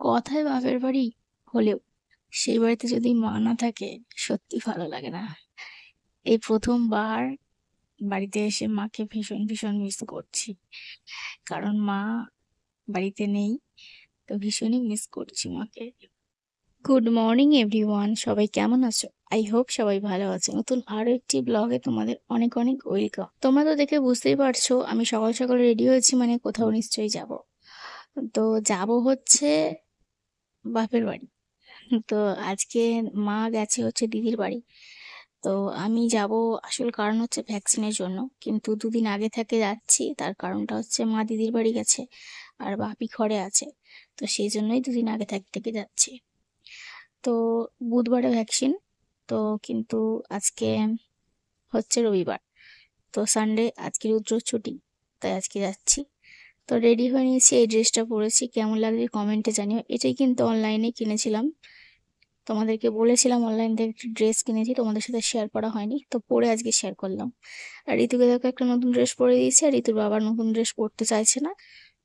কথায় বাপের বাড়ি হলেও সেই বাড়িতে যদি মা না থাকে সত্যি ভালো লাগে না। এই প্রথমবার বাড়িতে এসে মাকে ভীষণ ভীষণ মিস করছি, কারণ মা বাড়িতে নেই। তো ভীষণই মিস করছি মাকে। গুড মর্নিং এভরিওয়ান, সবাই কেমন আছো? আই হোপ সবাই ভালো আছে। নতুন আরো একটি ব্লগে তোমাদের অনেক অনেক ওয়েলকাম। তোমরা তো দেখে বুঝতেই পারছো আমি সকাল সকাল রেডি হয়েছি, মানে কোথাও নিশ্চয়ই যাব। তো যাব হচ্ছে বাপের বাড়ি। তো আজকে মা গেছে হচ্ছে দিদির বাড়ি। তো আমি যাব, আসল কারণ হচ্ছে ভ্যাকসিনের জন্য, কিন্তু দুদিন আগে থেকে যাচ্ছি। তার কারণটা হচ্ছে মা দিদির বাড়ি গেছে আর বাপি ঘরে আছে, তো সেই জন্যই দুদিন আগে থেকে যাচ্ছি। তো বুধবারে ভ্যাকসিন, তো কিন্তু আজকে হচ্ছে রবিবার, তো সানডে আজকে রুদ্র ছুটি, তাই আজকে যাচ্ছি। তো রেডি হয়ে নিয়েছি, এই ড্রেসটা পরেছি, কেমন লাগবে কমেন্টে জানিও। এটাই কিন্তু অনলাইনে কিনেছিলাম, তোমাদেরকে বলেছিলাম অনলাইন থেকে একটি ড্রেস কিনেছি, তোমাদের সাথে শেয়ার করা হয়নি, তো পরে আজকে শেয়ার করলাম। আর ঋতুকে দেখো একটা নতুন ড্রেস পরে দিয়েছি, আর ঋতুর বাবার নতুন ড্রেস পরতে চাইছে না,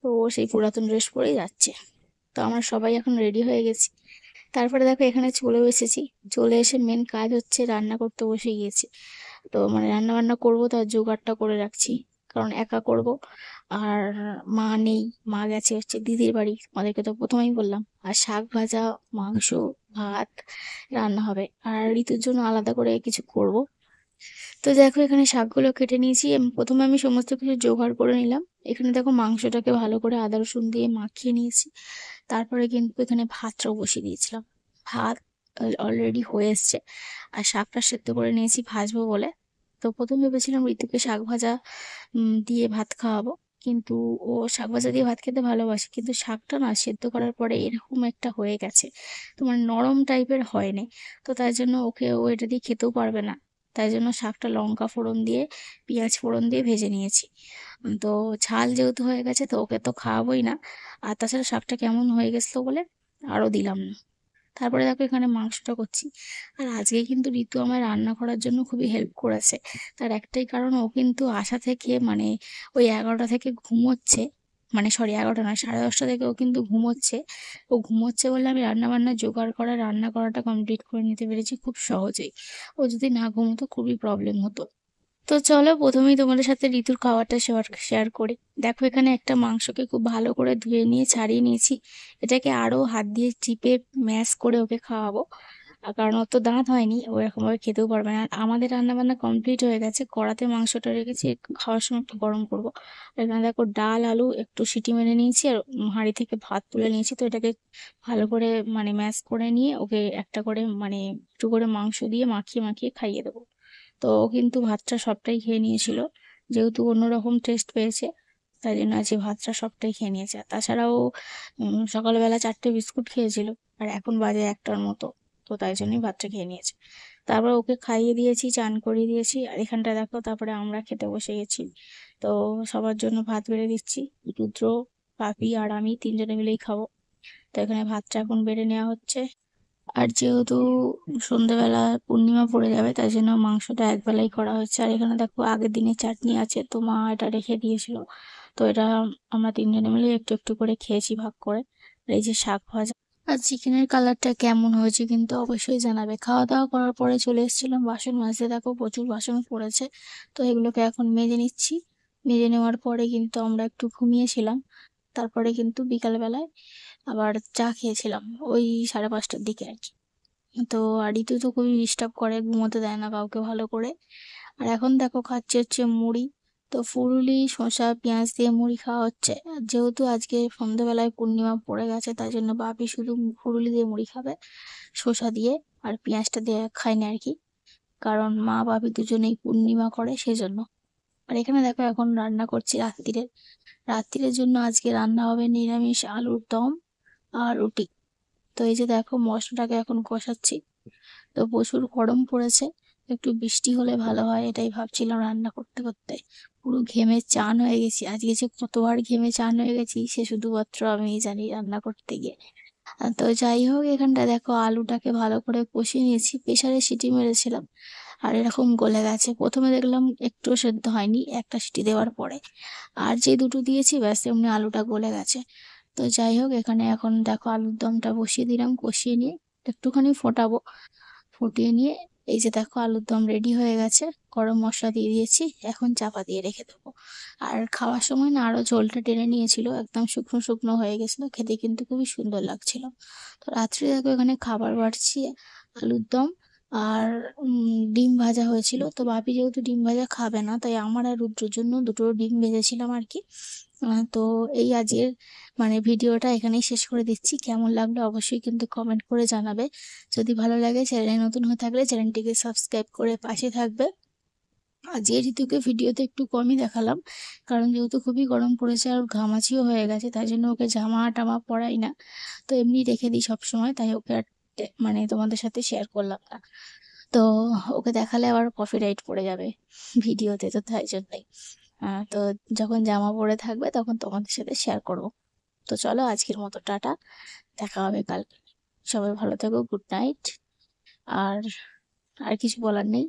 তো ও সেই পুরাতন ড্রেস পরেই যাচ্ছে। তো আমরা সবাই এখন রেডি হয়ে গেছি। তারপরে দেখো এখানে চলে এসেছি, চলে এসে মেন কাজ হচ্ছে রান্না করতে বসে গিয়েছি। তো মানে রান্না বান্না করবো, তার জোগাড়টা করে রাখছি, কারণ একা করব। আর মা নেই, মা গেছে হচ্ছে দিদির বাড়ি, আমাদেরকে তো প্রথমেই বললাম। আর শাক ভাজা, মাংস, ভাত রান্না হবে, আর ঋতুর জন্য আলাদা করে কিছু করব। তো দেখো এখানে শাকগুলো কেটে নিয়েছি, প্রথমে আমি সমস্ত কিছু জোগাড় করে নিলাম। এখানে দেখো মাংসটাকে ভালো করে আদা রসুন দিয়ে মাখিয়ে নিয়েছি। তারপরে কিন্তু এখানে ভাতটাও বসিয়ে দিয়েছিলাম। ভাত অলরেডি হয়ে এসছে, আর শাকটা সেদ্ধ করে নিয়েছি ভাজবো বলে। তো প্রথমে ভেবেছিলাম ঋতুকে শাক ভাজা দিয়ে ভাত খাওয়াবো, কিন্তু ও শাক ভাজা দিয়ে ভাত খেতে ভালোবাসে, কিন্তু শাকটা না সেদ্ধ করার পরে এরকম একটা হয়ে গেছে, তোমার নরম টাইপের হয়নি। তো তাই জন্য ও এটা দিয়ে খেতেও পারবে না। তাই জন্য শাকটা লঙ্কা ফোড়ন দিয়ে, পেঁয়াজ ফোড়ন দিয়ে ভেজে নিয়েছি। তো ঝাল যেহেতু হয়ে গেছে, তো ওকে তো খাওয়াবোই না। আর তাছাড়া শাকটা কেমন হয়ে গেছিলো বলে আরও দিলাম না। তারপরে দেখো এখানে মাংসটা করছি। আর আজকে কিন্তু ঋতু আমার রান্না করার জন্য খুবই হেল্প করেছে। তার একটাই কারণ, ও কিন্তু আসা থেকে মানে ওই 11টা থেকে ঘুমোচ্ছে, মানে সরি 11টা না, 10:30 থেকে ও কিন্তু ঘুমোচ্ছে। ও ঘুমোচ্ছে বলে আমি রান্না বান্না জোগাড় করা, রান্না করাটা কমপ্লিট করে নিতে পেরেছি খুব সহজেই। ও যদি না ঘুমোতো খুবই প্রবলেম হতো। তো চলো প্রথমেই তোমাদের সাথে ঋতুর খাওয়াটা শেয়ার করি। দেখো এখানে একটা মাংসকে খুব ভালো করে ধুয়ে নিয়ে ছাড়িয়ে নিয়েছি। এটাকে আরো হাত দিয়ে চিপে ম্যাশ করে ওকে খাওয়াবো। কারণ ওর তো দাঁত হয়নি, ও এরকম ভাবে খেতেও পারবে না। আর আমাদের রান্না বান্না কমপ্লিট হয়ে গেছে, কড়াতে মাংসটা রেখেছি, খাওয়ার সময় একটু গরম করবো। আর এখানে দেখো ডাল আলু একটু সিটি মেরে নিয়েছি, আর হাঁড়ি থেকে ভাত তুলে নিয়েছি। তো এটাকে ভালো করে মানে ম্যাশ করে নিয়ে ওকে একটা করে মানে একটু করে মাংস দিয়ে মাখিয়ে মাখিয়ে খাইয়ে দেবো। তো ও কিন্তু ভাতটা সবটাই খেয়ে নিয়েছিল, যেহেতু অন্যরকম টেস্ট পেয়েছে, তাই জন্য আজকে ভাতটা সবটাই খেয়ে নিয়েছে। আর তাছাড়াও সকালবেলা 4টে বিস্কুট খেয়েছিল, আর এখন বাজে 1টার মতো, তো তাই জন্যই ভাতটা খেয়ে নিয়েছে। তারপর ওকে খাইয়ে দিয়েছি, চান করিয়ে দিয়েছি। আর এখানটা দেখো তারপরে আমরা খেতে বসে গেছি। তো সবার জন্য ভাত বেড়ে দিচ্ছি, রুদ্র, পাপি আর আমি তিনজনে মিলেই খাবো। তো এখানে ভাতটা এখন বেড়ে নেওয়া হচ্ছে। আর যেহেতু সন্ধ্যেবেলা পূর্ণিমা পড়ে যাবে, তাই জন্য মাংসটা একবেলাই করা হচ্ছে। আর এখানে দেখো আগের দিনের চাটনি আছে, তো মা এটা রেখে দিয়েছিল, তো এটা আমরা তিনজনে মিলে একটু একটু করে খেয়েছি ভাগ করে। আর এই যে শাক ভাজা। আর চিকেনের কালারটা কেমন হয়েছে কিন্তু অবশ্যই জানাবে। খাওয়া দাওয়া করার পরে চলে এসেছিলাম বাসন মাজতে, দেখো প্রচুর বাসন পড়েছে। তো এগুলোকে এখন মেজে নিচ্ছি। মেজে নেওয়ার পরে কিন্তু আমরা একটু ঘুমিয়েছিলাম। তারপরে কিন্তু বিকালবেলায় আবার চা খেয়েছিলাম, ওই 5:30টার দিকে আর কি। তো আর ঋতু তো খুবই ডিস্টার্ব করে, ঘুমোতে দেয় না কাউকে ভালো করে। আর এখন দেখো খাচ্ছে হচ্ছে মুড়ি। তো ফুলুলি শসা পেঁয়াজ দিয়ে মুড়ি খাওয়া হচ্ছে। আর যেহেতু আজকে সন্ধ্যেবেলায় পূর্ণিমা পড়ে গেছে, তাই জন্য বাপি শুধু ফুলুলি দিয়ে মুড়ি খাবে, শসা দিয়ে আর পেঁয়াজটা দিয়ে খায় না আর কি, কারণ মা বাপি দুজনেই পূর্ণিমা করে সেজন্য। আর এখানে দেখো এখন রান্না করছি রাত্রিরের জন্য আজকে রান্না হবে নিরামিষ আলুর দম আর রুটি। তো এই যে দেখো মশলাটাকে এখন কষাচ্ছি। তো প্রচুর গরম পড়েছে, একটু বৃষ্টি হলে ভালো হয় এটাই ভাবছিলাম রান্না করতে করতে। পুরো ঘেমে চান হয়ে গেছি, আজকে যে কতবার ঘেমে চান হয়ে গেছি সে শুধুমাত্র আমিই জানি রান্না করতে গিয়ে। তো যাই হোক এখানটা দেখো আলুটাকে ভালো করে কষিয়ে নিয়েছি, প্রেসারে সিটি মেরেছিলাম, আর এরকম গলে গেছে। প্রথমে দেখলাম একটু সেদ্ধ হয়নি একটা সিটি দেওয়ার পরে, আর যে দুটো দিয়েছি ব্যাস এমনি আলুটা গলে গেছে। তো যাই হোক, এখানে এখন দেখো আলুর দমটা বসিয়ে দিলাম, কষিয়ে নিয়ে একটুখানি ফোটাবো। ফুটিয়ে নিয়ে এই যে দেখো আলুর দম রেডি হয়ে গেছে। গরম মশলা দিয়ে দিয়েছি, এখন চাপা দিয়ে রেখে দেবো। আর খাওয়ার সময় না আরো ঝোলটা টেনে নিয়েছিল, একদম শুকনো শুকনো হয়ে গেছিল, খেতে কিন্তু খুবই সুন্দর লাগছিল। তো রাত্রে দেখো এখানে খাবার বাড়ছি, আলুর দম আর ডিম ভাজা হয়েছিল। তো ভাবি যেহেতু ডিম ভাজা খাবে না, তাই আমার আর রুদ্রর জন্য দুটো ডিম ভেজেছিলাম আর কি। তো এই আজকের ভিডিওটা এখানেই শেষ করে দিচ্ছি। কেমন লাগলো অবশ্যই কিন্তু কমেন্ট করে জানাবে। যদি ভালো লাগে, চ্যানেলে নতুন হয়ে থাকলে চ্যানেলটিকে সাবস্ক্রাইব করে পাশে থাকবে। আজকে ঋতুকে ভিডিওতে একটু কমই দেখালাম, কারণ যেহেতু খুবই গরম পড়েছে আর ঘামাচিও হয়ে গেছে, তাই জন্য ওকে জামা টামা পরাই না। তো এমনি রেখে দিই সবসময়, তাই ওকে আর তোমাদের সাথে শেয়ার করলাম না। তো ওকে দেখালে আবার কপিরাইট পড়ে যাবে ভিডিওতে, তো তাই জন্যই। তো যখন জামা পরে থাকবে তখন তোমাদের সাথে শেয়ার করব। তো চলো আজকের মতো টাটা, দেখা হবে কালকে। সবাই ভালো থেকো, গুড নাইট। আর আর কিছু বলার নেই।